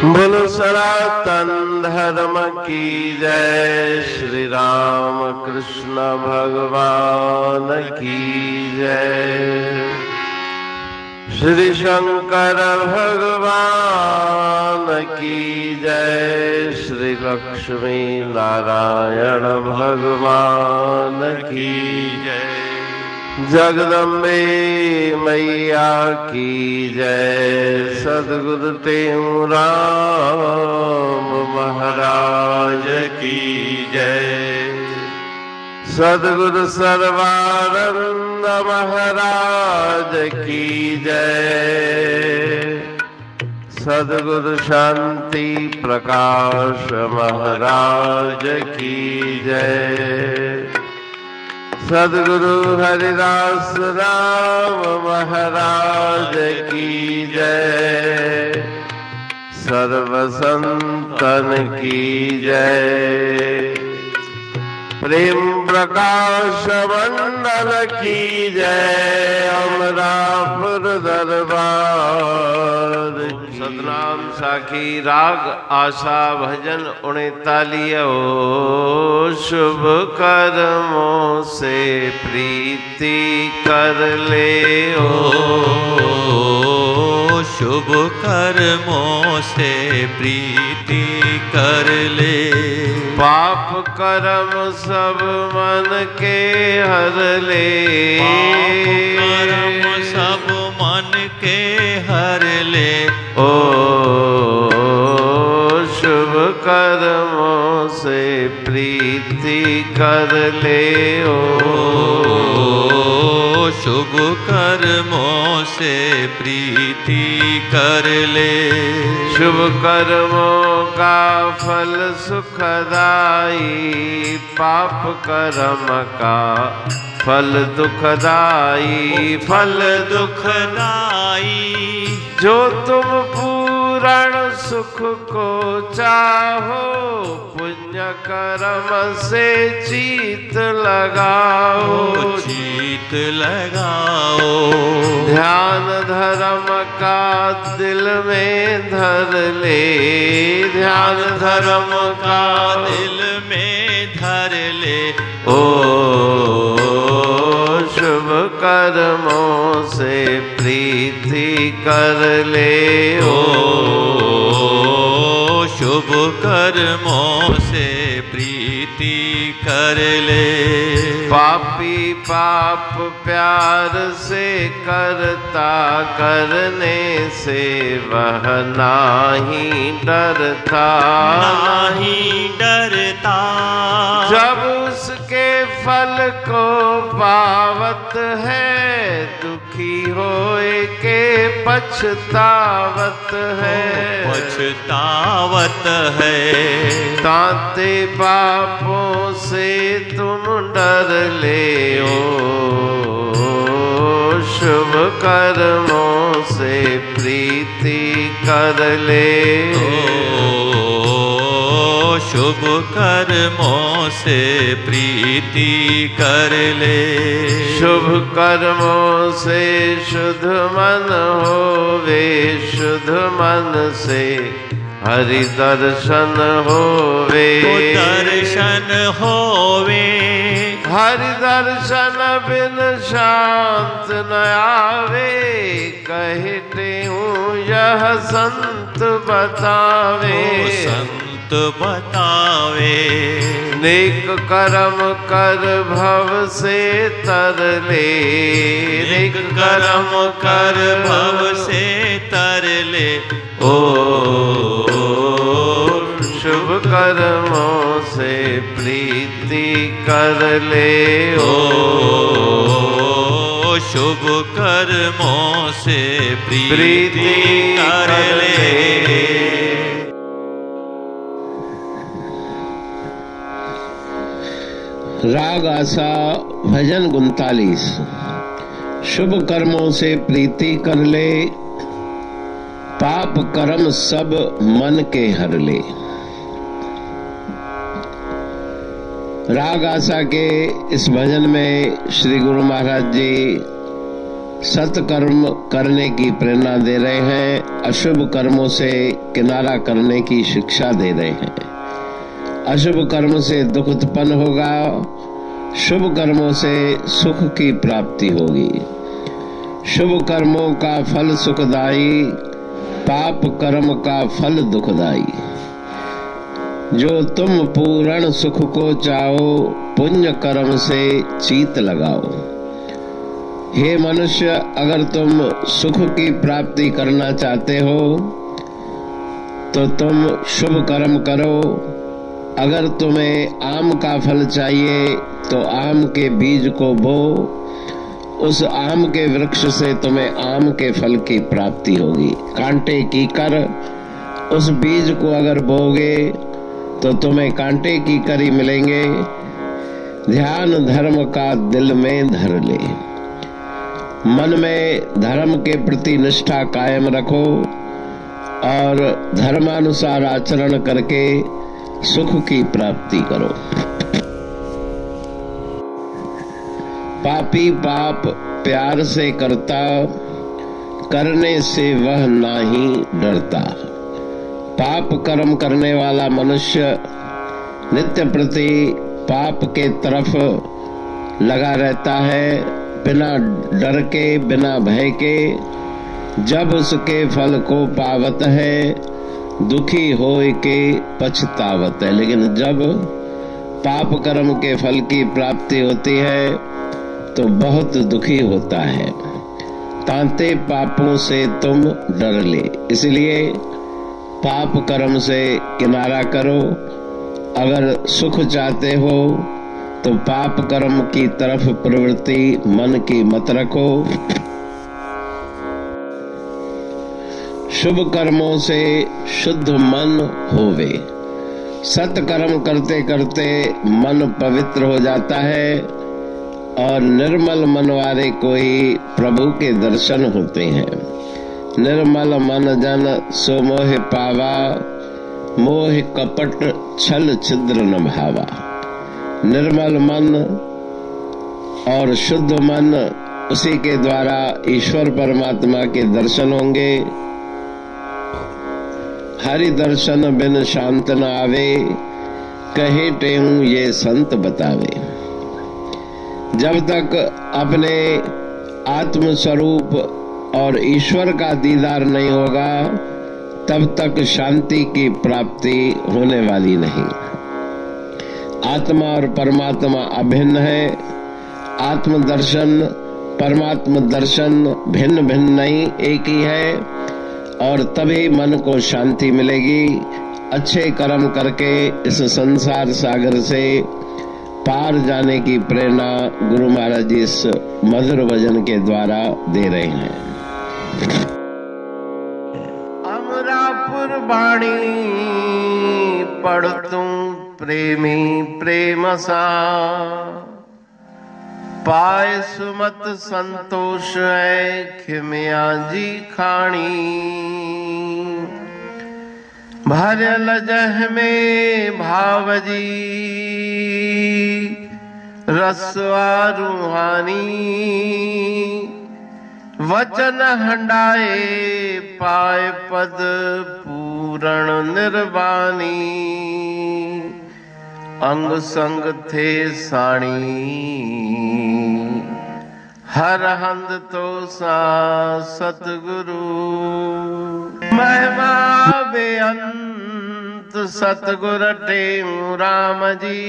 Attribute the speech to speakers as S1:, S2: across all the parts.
S1: बोलो सनातन धर्म की जय। श्री राम कृष्ण भगवान की जय। श्री शंकर भगवान की जय। श्री लक्ष्मी नारायण भगवान की जय। जगदम्बे मैया की जय। सद्गुरु राम महाराज की जय। सद्गुरु सर्वानंद महाराज की जय। सद्गुरु शांति प्रकाश महाराज की जय। सद्गुरु हरिदास राम महाराज की जय। सर्व संतन की जय। प्रेम प्रकाश मंडल की जय। अमरापुर दरबार सतनाम साखी राग आशा भजन 39। शुभ कर्मों से प्रीति कर ले ओ।
S2: शुभ कर्मों से प्रीति कर ले।
S1: पाप कर्म सब मन के हर ले।
S2: पाप कर्म सब मन के हर ले।
S1: ओ शुभ कर्मों से प्रीति कर ले ओ।
S2: शुभ कर्मों से प्रीति कर ले।
S1: शुभ कर्मों का फल सुखदाई। पाप कर्म का फल दुखदाई। फल दुखदाई। जो तुम पूर्ण सुख को चाहो पुण्य कर्म से चीत लगाओ।
S2: चीत लगाओ।
S1: ध्यान धर्म का दिल में धर ले। ध्यान धर्म का
S2: दिल में धर ले।
S1: ओ शुभ कर्मों से प्रीति कर ले ओ।
S2: शुभ कर्मों से प्रीति कर ले।
S1: पापी पाप प्यार से करता करने से वह नाही डरता।
S2: नाही डरता।
S1: जब उसके फल को पावत है दुखी होए के पछतावत है।
S2: पछतावत है।
S1: ताते पापों से तुम डर ले ओ। शुभ कर्मों से प्रीति कर ले ओ।
S2: शुभ कर्मों से प्रीति कर ले।
S1: शुभ कर्मों से शुद्ध मन होवे। शुद्ध मन से हरि दर्शन होवे।
S2: दर्शन होवे।
S1: हरि दर्शन बिन शांत न आवे। कहते हूँ यह संत बतावे।
S2: संत बतावे।
S1: नेक कर्म कर भव से तर ले। नेक कर्म कर भव से
S2: तर ले।
S1: ओ शुभ कर्मों से प्रीति कर ले ओ।
S2: शुभ कर्मों से प्रीति कर ले।
S1: राग आशा भजन 39। शुभ कर्मों से प्रीति कर ले। पाप कर्म सब मन के हर ले। राग आशा के इस भजन में श्री गुरु महाराज जी सत्कर्म करने की प्रेरणा दे रहे हैं, अशुभ कर्मों से किनारा करने की शिक्षा दे रहे हैं। अशुभ कर्म से दुख उत्पन्न होगा, शुभ कर्मों से सुख की प्राप्ति होगी। शुभ कर्मों का फल सुखदाई, पाप कर्म का फल दुखदाई। जो तुम पूर्ण सुख को चाहो, पुण्य कर्म से चीत लगाओ। हे मनुष्य, अगर तुम सुख की प्राप्ति करना चाहते हो तो तुम शुभ कर्म करो। अगर तुम्हें आम का फल चाहिए तो आम के बीज को बो, उस आम के वृक्ष से तुम्हें आम के फल की प्राप्ति होगी। कांटे की कर उस बीज को अगर बोगे तो तुम्हें कांटे की करी मिलेंगे। ध्यान धर्म का दिल में धर ले। मन में धर्म के प्रति निष्ठा कायम रखो और धर्मानुसार आचरण करके सुख की प्राप्ति करो। पापी पाप प्यार से करता, करने से वह नाही डरता। पाप कर्म करने वाला मनुष्य नित्य प्रति पाप के तरफ लगा रहता है, बिना डर के, बिना भय के। जब उसके फल को पावत है, दुखी होए के पछतावत है। लेकिन जब पाप कर्म के फल की प्राप्ति होती है तो बहुत दुखी होता है। तांते पापों से तुम डर ले, इसलिए पाप कर्म से किनारा करो। अगर सुख चाहते हो तो पाप कर्म की तरफ प्रवृत्ति मन की मत रखो। शुभ कर्मों से शुद्ध मन होवे। सत्कर्म करते करते मन पवित्र हो जाता है और निर्मल मन वाले कोई प्रभु के दर्शन होते हैं। निर्मल मन जन सो मोह पावा, मोह कपट छल छिद्र न भावा। निर्मल मन और शुद्ध मन, उसी के द्वारा ईश्वर परमात्मा के दर्शन होंगे। हरि दर्शन बिन शांत न आवे, कहे टेहूं ये संत बतावे। जब तक अपने आत्म स्वरूप और ईश्वर का दीदार नहीं होगा तब तक शांति की प्राप्ति होने वाली नहीं। आत्मा और परमात्मा अभिन्न है। आत्म दर्शन परमात्मा दर्शन भिन्न भिन्न नहीं, एक ही है। और तभी मन को शांति मिलेगी। अच्छे कर्म करके इस संसार सागर से पार जाने की प्रेरणा गुरु महाराज जी इस मधुर भजन के द्वारा दे रहे हैं।
S3: अमरापुर बाणी पढ़तूं प्रेमी प्रेम सा, पाए सुमत संतोष है खिमिया जी खाणी। भरल जह में भावजी रसवा रूहानी। वचन हंडाए पाए पद पूरण निर्वाणी। अंग संग थे साणी हर हंद तो सा सतगुरु। महिमा बेअंत सतगुर टेऊ राम जी।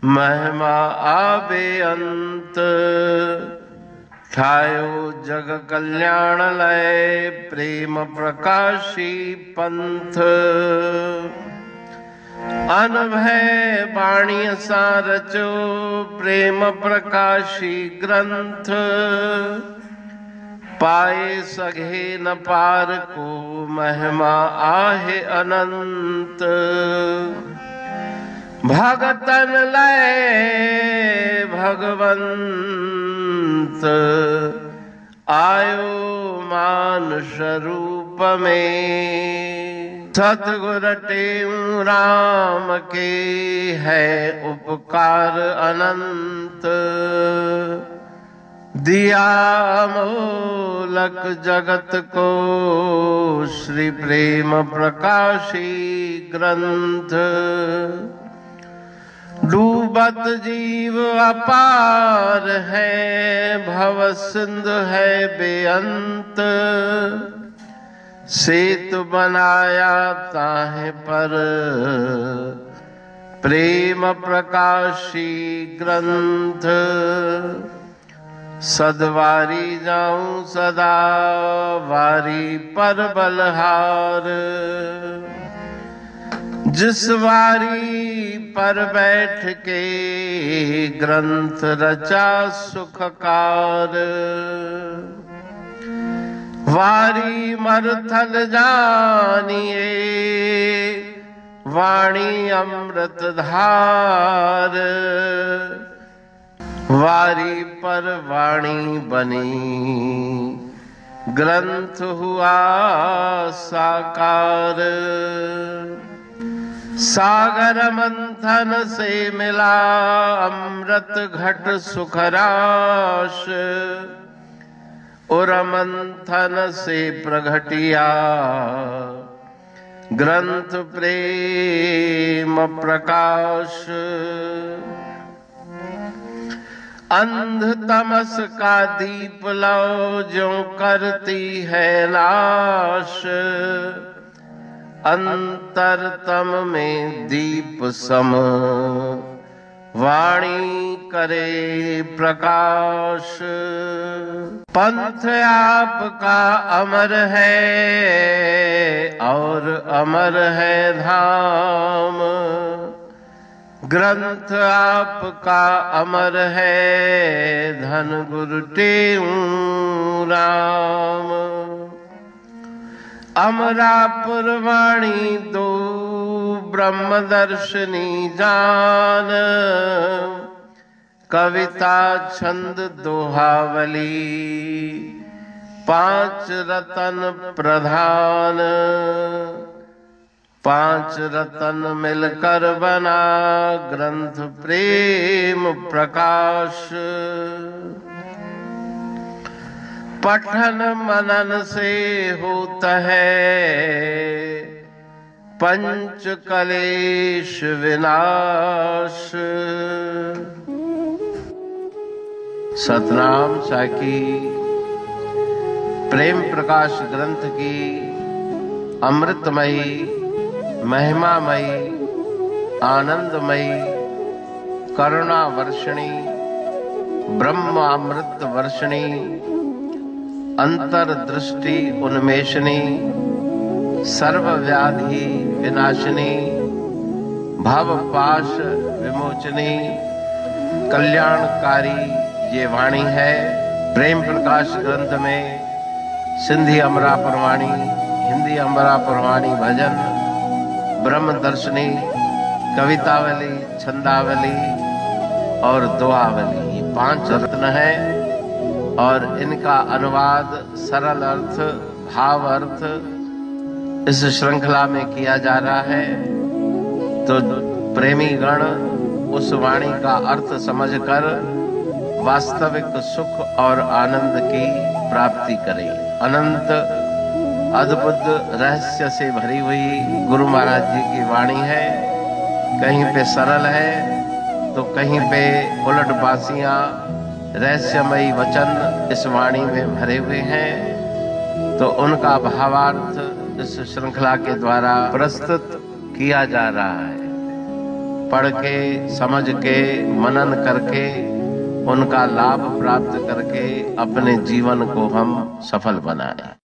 S3: महिमा आबे अंत ठायो जग कल्याण लय। प्रेम प्रकाशी पंथ अनभय बाणी सा रचो। प्रेम प्रकाशी ग्रंथ पाए सघे न पार को। महिमा आहे अनंत भगतन लय भगवंत। आयो मानुष रूप में। सतगुर टेऊ राम के है उपकार अनंत। दिया मूलक जगत को श्री प्रेम प्रकाशी ग्रंथ। डूबत जीव अपार है, भव सिंधु है बेअंत। सेतु बनाया ताहे पर प्रेम प्रकाशी ग्रंथ। सदवारी जाऊं सदा वारी पर बलहार। जिस वारी पर बैठ के ग्रंथ रचा सुखकार। वारी मरथल जानिए वाणी अमृत धार। वारी पर वाणी बनी ग्रंथ हुआ साकार। सागर मंथन से मिला अमृत घट सुखराश। और मंथन से प्रगटिया ग्रंथ प्रेम प्रकाश। अंध तमस का दीप लो जो करती है नाश। अंतरतम में दीप सम वाणी करे प्रकाश। पंथ आपका अमर है और अमर है धाम। ग्रंथ आपका अमर है धन गुरु टेऊ राम। अमरापुर वाणी दो ब्रह्मदर्शनी जान। कविता छंद दोहावली पांच रतन प्रधान। पांच रतन मिलकर बना ग्रंथ प्रेम प्रकाश। पठन मनन से होता है पंच कलेश विनाश। सतनाम साखी प्रेम प्रकाश ग्रंथ की अमृतमयी महिमामयी आनंदमयी करुणा वर्षिणी ब्रह्मामृत वर्षिणी अंतर्दृष्टि उन्मेषणी सर्वव्याधि विनाशिनी भवपाश विमोचनी कल्याणकारी ये वाणी है। प्रेम प्रकाश ग्रंथ में सिंधी अमरापुर वाणी, हिंदी अमरापुर वाणी भजन, ब्रह्म दर्शनी, कवितावली, छंदावली और दुआवली ये पांच रत्न हैं। और इनका अनुवाद सरल अर्थ भाव अर्थ इस श्रृंखला में किया जा रहा है। तो प्रेमी गण उस वाणी का अर्थ समझकर वास्तविक सुख और आनंद की प्राप्ति करें। अनंत अद्भुत रहस्य से भरी हुई गुरु महाराज जी की वाणी है। कहीं पे सरल है तो कहीं पे उलट बासियां रहस्यमयी वचन इस वाणी में भरे हुए हैं। तो उनका भावार्थ इस श्रृंखला के द्वारा प्रस्तुत किया जा रहा है। पढ़ के समझ के मनन करके उनका लाभ प्राप्त करके अपने जीवन को हम सफल बनाएं।